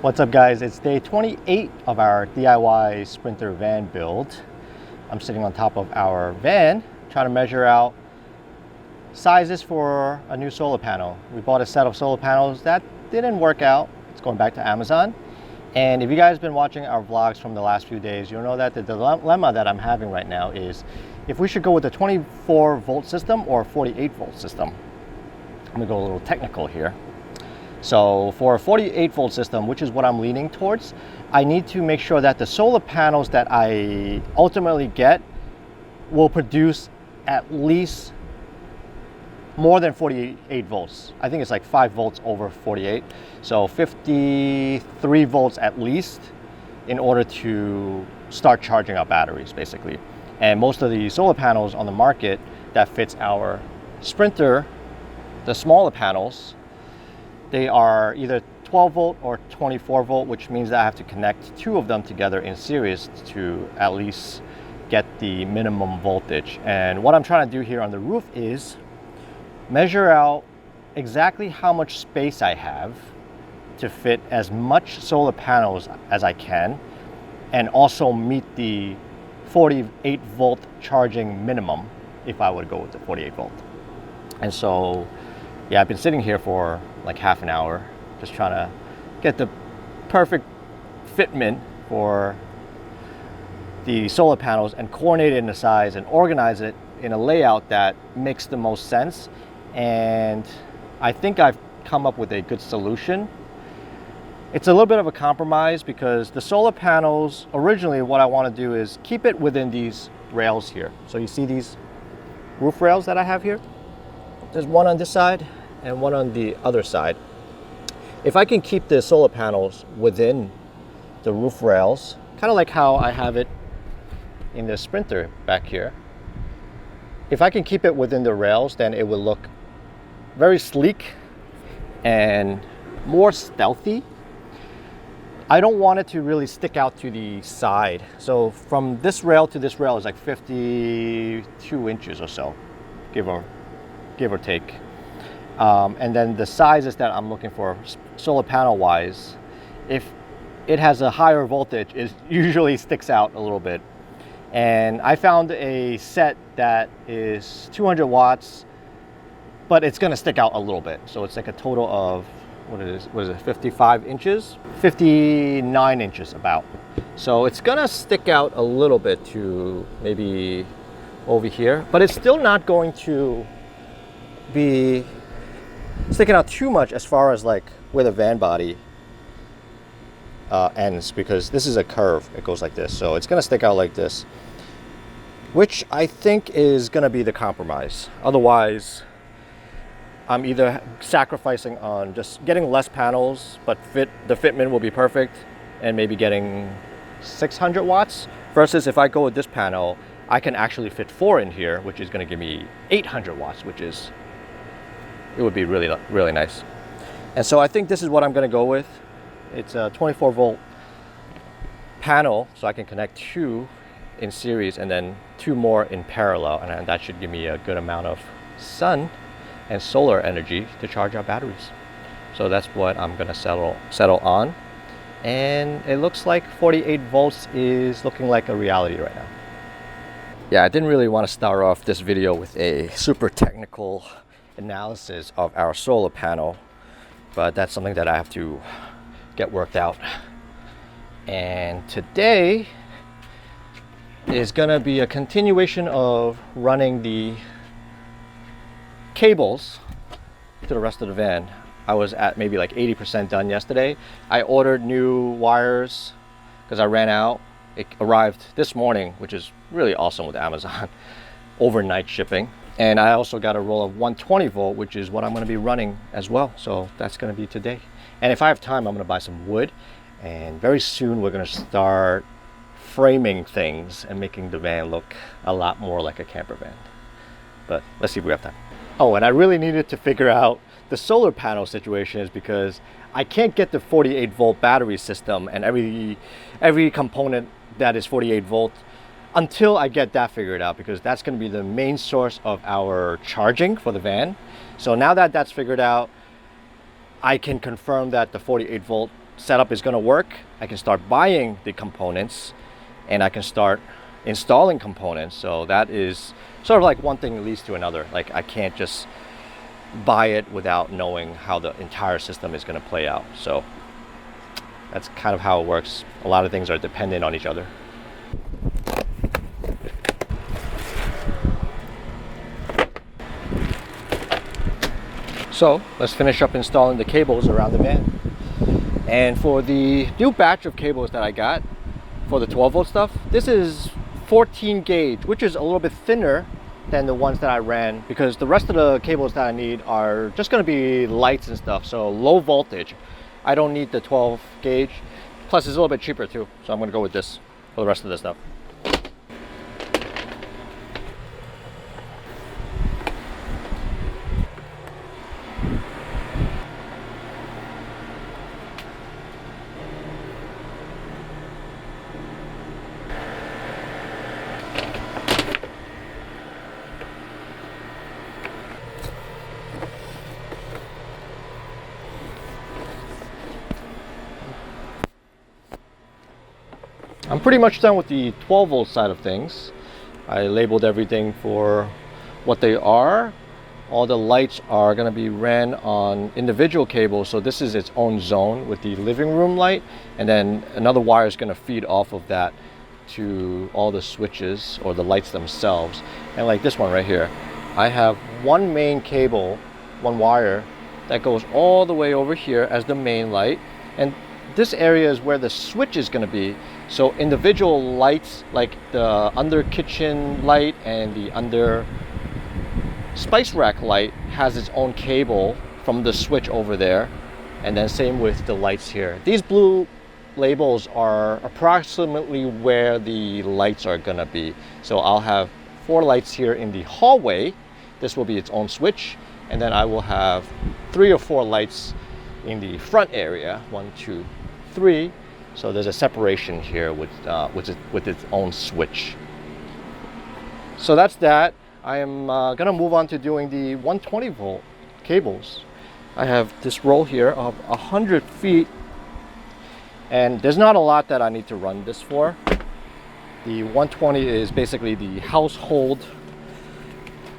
What's up guys, it's day 28 of our DIY Sprinter van build. I'm sitting on top of our van trying to measure out sizes for a new solar panel. We bought a set of solar panels that didn't work out. It's going back to Amazon. And if you guys have been watching our vlogs from the last few days, you'll know that the dilemma that I'm having right now is if we should go with a 24 volt system or a 48 volt system. I'm gonna go a little technical here. So for a 48 volt system, which is what I'm leaning towards, I need to make sure that the solar panels that I ultimately get will produce at least more than 48 volts. I think it's like 5 volts over 48. So 53 volts at least in order to start charging our batteries basically. And most of the solar panels on the market that fits our Sprinter, the smaller panels, they are either 12 volt or 24 volt, which means that I have to connect two of them together in series to at least get the minimum voltage. And what I'm trying to do here on the roof is measure out exactly how much space I have to fit as much solar panels as I can and also meet the 48 volt charging minimum if I would go with the 48 volt. And so yeah, I've been sitting here for like half an hour just trying to get the perfect fitment for the solar panels and coordinate it in the size and organize it in a layout that makes the most sense. And I think I've come up with a good solution. It's a little bit of a compromise because the solar panels, originally what I want to do is keep it within these rails here. So you see these roof rails that I have here? There's one on this side and one on the other side. If I can keep the solar panels within the roof rails, kind of like how I have it in the Sprinter back here, if I can keep it within the rails, then it will look very sleek and more stealthy. I don't want it to really stick out to the side. So from this rail to this rail is like 52 inches or so, give or take. And then the sizes that I'm looking for solar panel wise, if it has a higher voltage, it usually sticks out a little bit. And I found a set that is 200 watts, but it's gonna stick out a little bit. So it's like a total of, what is it, 55 inches? 59 inches about. So it's gonna stick out a little bit to maybe over here, but it's still not going to be sticking out too much as far as like where the van body ends, because this is a curve. It goes like this, so it's gonna stick out like this, which I think is gonna be the compromise. Otherwise, I'm either sacrificing on just getting less panels, but the fitment will be perfect, and maybe getting 600 watts, versus if I go with this panel, I can actually fit 4 in here, which is gonna give me 800 watts, it would be really, really nice. And so I think this is what I'm gonna go with. It's a 24 volt panel, so I can connect 2 in series and then 2 more in parallel, and that should give me a good amount of sun and solar energy to charge our batteries. So that's what I'm gonna settle on. And it looks like 48 volts is looking like a reality right now. Yeah, I didn't really want to start off this video with a super technical analysis of our solar panel, but that's something that I have to get worked out. And today is gonna be a continuation of running the cables to the rest of the van. I was at maybe like 80% done yesterday. I ordered new wires because I ran out. It arrived this morning, which is really awesome with Amazon, overnight shipping. And I also got a roll of 120 volt, which is what I'm gonna be running as well. So that's gonna be today. And if I have time, I'm gonna buy some wood. And very soon we're gonna start framing things and making the van look a lot more like a camper van. But let's see if we have time. Oh, and I really needed to figure out the solar panel situation is because I can't get the 48 volt battery system and every component that is 48 volt until I get that figured out, because that's going to be the main source of our charging for the van. So now that that's figured out, I can confirm that the 48 volt setup is going to work, I can start buying the components and I can start installing components. So that is sort of like one thing leads to another. Like I can't just buy it without knowing how the entire system is going to play out. So that's kind of how it works. A lot of things are dependent on each other. So let's finish up installing the cables around the van. And for the new batch of cables that I got for the 12 volt stuff, this is 14 gauge, which is a little bit thinner than the ones that I ran, because the rest of the cables that I need are just going to be lights and stuff, so low voltage. I don't need the 12 gauge. Plus it's a little bit cheaper too, so I'm going to go with this for the rest of the stuff. I'm pretty much done with the 12 volt side of things. I labeled everything for what they are. All the lights are going to be ran on individual cables, so this is its own zone with the living room light, and then another wire is going to feed off of that to all the switches or the lights themselves. And like this one right here, I have one main cable, one wire that goes all the way over here as the main light, and this area is where the switch is going to be. So individual lights, like the under kitchen light and the under spice rack light, has its own cable from the switch over there, and then same with the lights here. These blue labels are approximately where the lights are going to be. So I'll have 4 lights here in the hallway. This will be its own switch, and then I will have 3 or 4 lights in the front area, 1, 2, 3. So there's a separation here with its own switch. So that's that. I am gonna move on to doing the 120 volt cables. I have this roll here of 100 feet, and there's not a lot that I need to run this for. The 120 is basically the household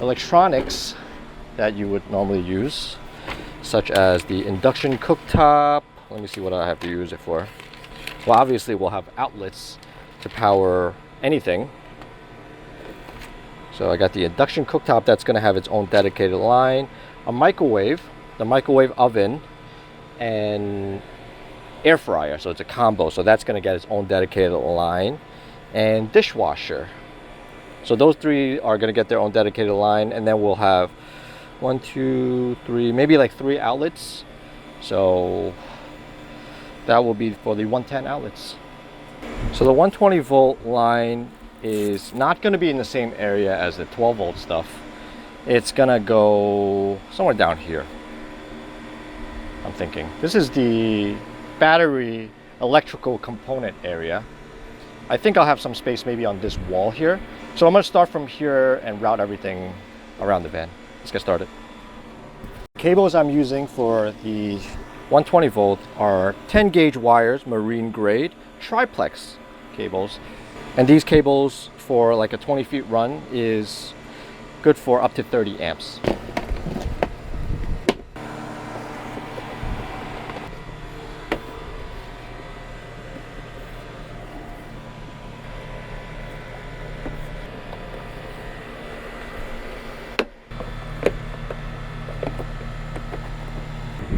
electronics that you would normally use, such as the induction cooktop. Let me see what I have to use it for. Well, obviously we'll have outlets to power anything. So I got the induction cooktop that's going to have its own dedicated line, a microwave, the microwave oven, and air fryer. So it's a combo. So that's going to get its own dedicated line, and dishwasher. So those 3 are going to get their own dedicated line, and then we'll have 1, 2, 3, maybe like 3 outlets. So that will be for the 110 outlets. So the 120 volt line is not going to be in the same area as the 12 volt stuff. It's going to go somewhere down here, I'm thinking. This is the battery electrical component area. I think I'll have some space maybe on this wall here. So I'm going to start from here and route everything around the van. Let's get started. Cables I'm using for the 120 volt are 10 gauge wires, marine grade, triplex cables. And these cables for like a 20 feet run is good for up to 30 amps.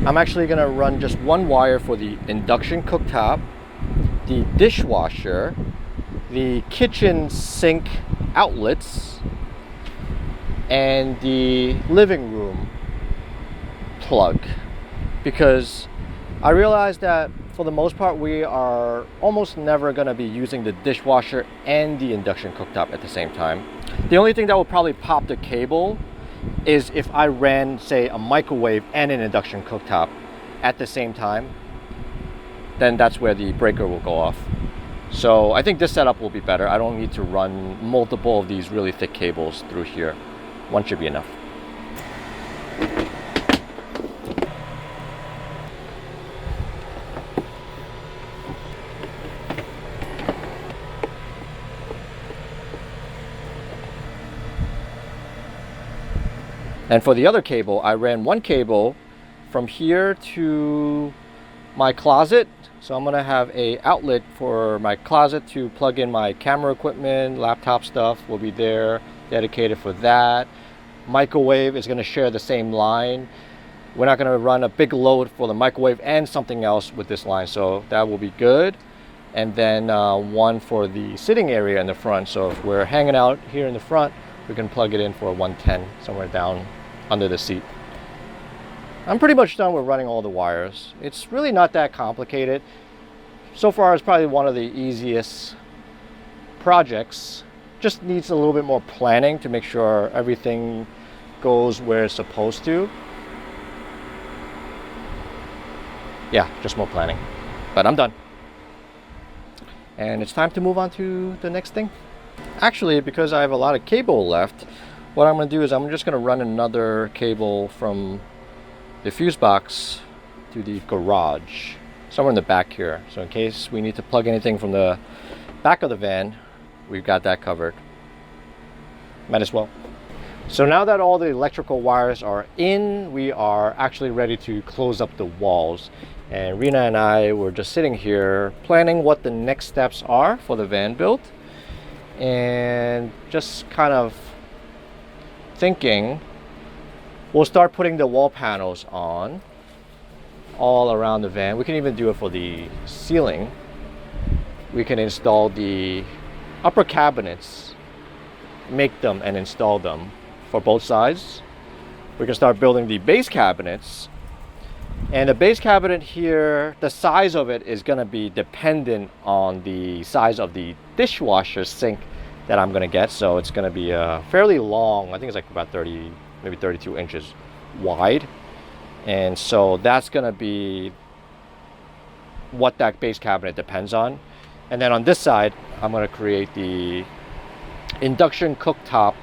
I'm actually going to run just one wire for the induction cooktop, the dishwasher, the kitchen sink outlets, and the living room plug, because I realized that for the most part we are almost never going to be using the dishwasher and the induction cooktop at the same time. The only thing that will probably pop the cable is if I ran, say, a microwave and an induction cooktop at the same time, then that's where the breaker will go off. So I think this setup will be better. I don't need to run multiple of these really thick cables through here. One should be enough. And for the other cable, I ran one cable from here to my closet. So I'm gonna have a outlet for my closet to plug in my camera equipment, laptop stuff will be there, dedicated for that. Microwave is gonna share the same line. We're not gonna run a big load for the microwave and something else with this line, so that will be good. And then one for the sitting area in the front. So if we're hanging out here in the front, we can plug it in for a 110 somewhere down under the seat. I'm pretty much done with running all the wires. It's really not that complicated. So far, it's probably one of the easiest projects. Just needs a little bit more planning to make sure everything goes where it's supposed to. Yeah, just more planning. But I'm done. And it's time to move on to the next thing. Actually, because I have a lot of cable left, what I'm going to do is I'm just going to run another cable from the fuse box to the garage, somewhere in the back here. So in case we need to plug anything from the back of the van, we've got that covered. Might as well. So now that all the electrical wires are in, we are actually ready to close up the walls. And Rena and I were just sitting here planning what the next steps are for the van build, and just kind of thinking we'll start putting the wall panels on all around the van. We can even do it for the ceiling. We can install the upper cabinets, make them and install them for both sides. We can start building the base cabinets. And the base cabinet here, the size of it is going to be dependent on the size of the dishwasher sink that I'm going to get. So it's going to be fairly long. I think it's like about 30, maybe 32 inches wide. And so that's going to be what that base cabinet depends on. And then on this side, I'm going to create the induction cooktop.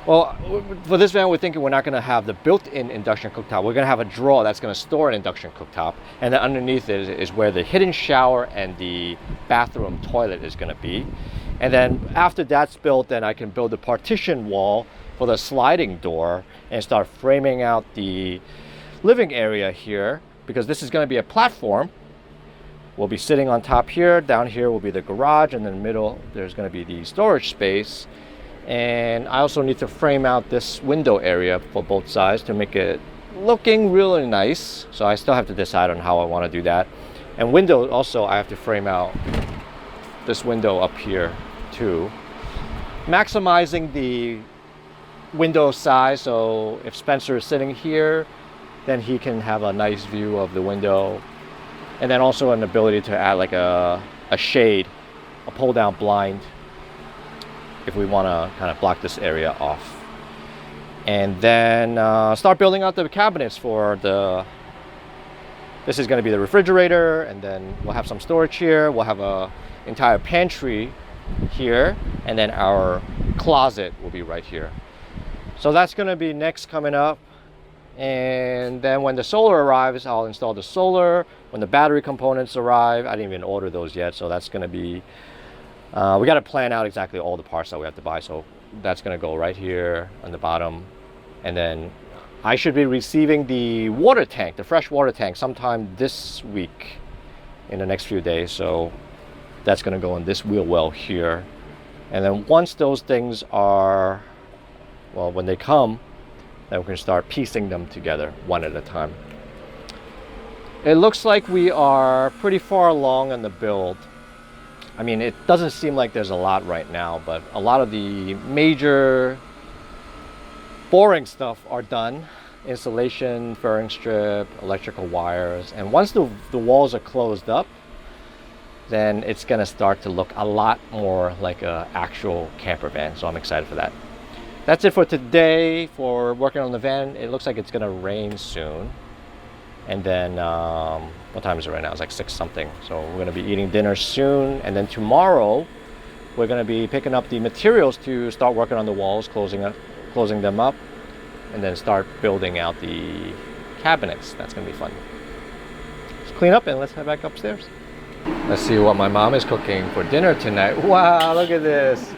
Well, for this van, we're thinking we're not going to have the built-in induction cooktop. We're going to have a drawer that's going to store an induction cooktop. And then underneath it is where the hidden shower and the bathroom toilet is going to be. And then after that's built, then I can build a partition wall for the sliding door and start framing out the living area here, because this is going to be a platform. We'll be sitting on top here. Down here will be the garage, and in the middle, there's going to be the storage space. And I also need to frame out this window area for both sides to make it looking really nice. So I still have to decide on how I want to do that. And window also, I have to frame out this window up here too. Maximizing the window size, so if Spencer is sitting here, then he can have a nice view of the window. And then also an ability to add like a shade, a pull down blind, if we want to kind of block this area off. And then start building out the cabinets for this is going to be the refrigerator, and then we'll have some storage here. We'll have a entire pantry here, and then our closet will be right here. So that's going to be next coming up. And then when the solar arrives, I'll install the solar. When the battery components arrive, I didn't even order those yet, so that's going to be we got to plan out exactly all the parts that we have to buy. So that's going to go right here on the bottom. And then I should be receiving the water tank, the fresh water tank, sometime this week in the next few days. So that's going to go in this wheel well here. And then once those things are, well, when they come, then we can start piecing them together one at a time. It looks like we are pretty far along in the build. I mean, it doesn't seem like there's a lot right now, but a lot of the major boring stuff are done. Installation, furring strip, electrical wires. And once the walls are closed up, then it's gonna start to look a lot more like an actual camper van. So I'm excited for that. That's it for today for working on the van. It looks like it's gonna rain soon. And then, what time is it right now? It's like 6 something. So we're gonna be eating dinner soon. And then tomorrow, we're gonna be picking up the materials to start working on the walls, closing them up, and then start building out the cabinets. That's gonna be fun. Let's clean up and let's head back upstairs. Let's see what my mom is cooking for dinner tonight. Wow, look at this.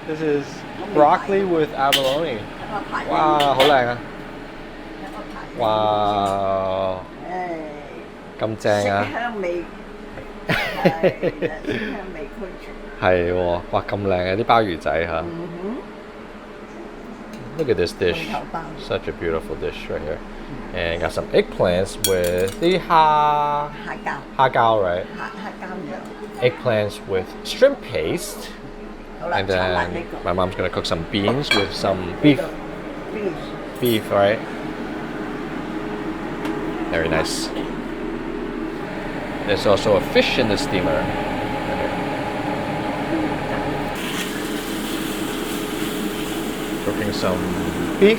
This is broccoli with abalone. 哇，好靚啊！哇，咁正啊！色香味，色香味俱全。係喎，哇咁靚嘅啲鮑魚仔嚇。Look at this dish. Such a beautiful dish right here. And got some eggplants with the ha right? Eggplants with shrimp paste. And then my mom's gonna cook some beans with some beef. Beef, right? Very nice. There's also a fish in the steamer. Cooking some beef.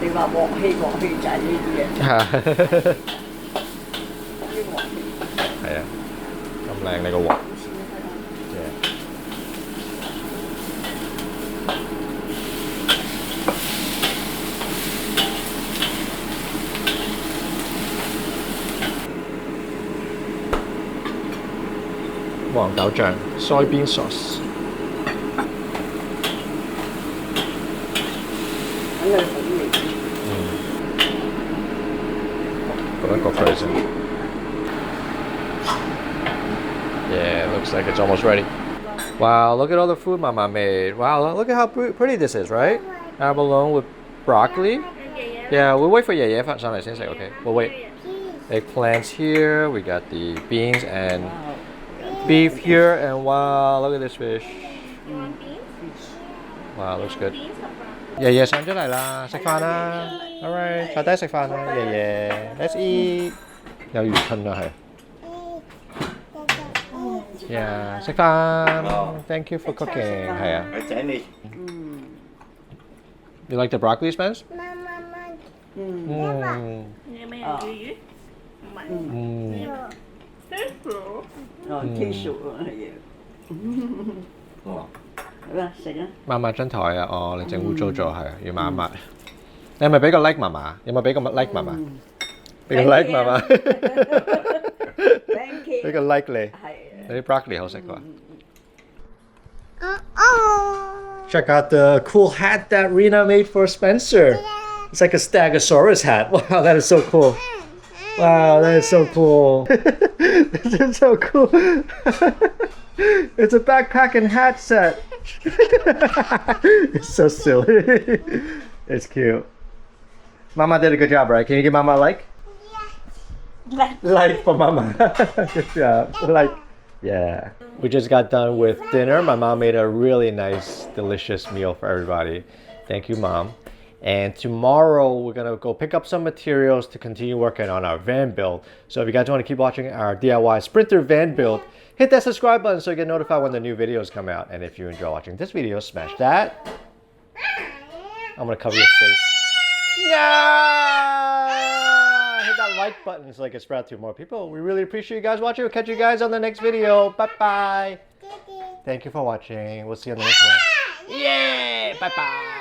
They話鑊氣就係呢啲嘢。係啊，咁靚你個鑊。黃豆醬 soybean sauce。焗一焗佢先。Yeah, looks like it's almost ready. Wow, look at all the food Mama made. Wow, look at how pretty this is, right? Abalone with broccoli. Yeah, we'll wait for Yeye上嚟先食, okay? We'll wait. Eggplants here, we got the beans and beef here, and wow, look at this fish. You want beans? Wow, looks good. 爺爺上咗嚟啦，食飯啦。Alright， 坐低食飯啦，爺爺。Let's eat。有魚吞啦，係。Yeah， 食飯。Thank you for cooking。係啊。我請你。You like the broccoli, Spence? 你有咩人叫魚？唔係。Tissue。哦，tissue係啊。好啦，食啊！抹抹張台啊！哦，你整污糟咗係啊，要抹一抹。你係咪俾個 like 嫲嫲？有冇俾個 like 嫲嫲？俾個 like 嫲嫲。俾個 like 你。係。你啲 broccoli 好食啩？Check out the cool hat that Rena made for Spencer. It's like a Stegosaurus hat. Wow, that is so cool. Wow, that is so cool. This is so cool. It's a backpack and hat set. It's so silly. It's cute. Mama did a good job, right? Can you give Mama a like? Like. Like for Mama. Good job. Like. Yeah. We just got done with dinner. My mom made a really nice, delicious meal for everybody. Thank you, Mom. And tomorrow we're gonna go pick up some materials to continue working on our van build. So if you guys want to keep watching our DIY Sprinter van build, hit that subscribe button so you get notified when the new videos come out. And if you enjoy watching this video, smash that. I'm gonna cover your face. No! Hit that like button so I can spread to more people. We really appreciate you guys watching. We'll catch you guys on the next video. Bye-bye. Thank you for watching. We'll see you on the next one. Yeah! Bye-bye.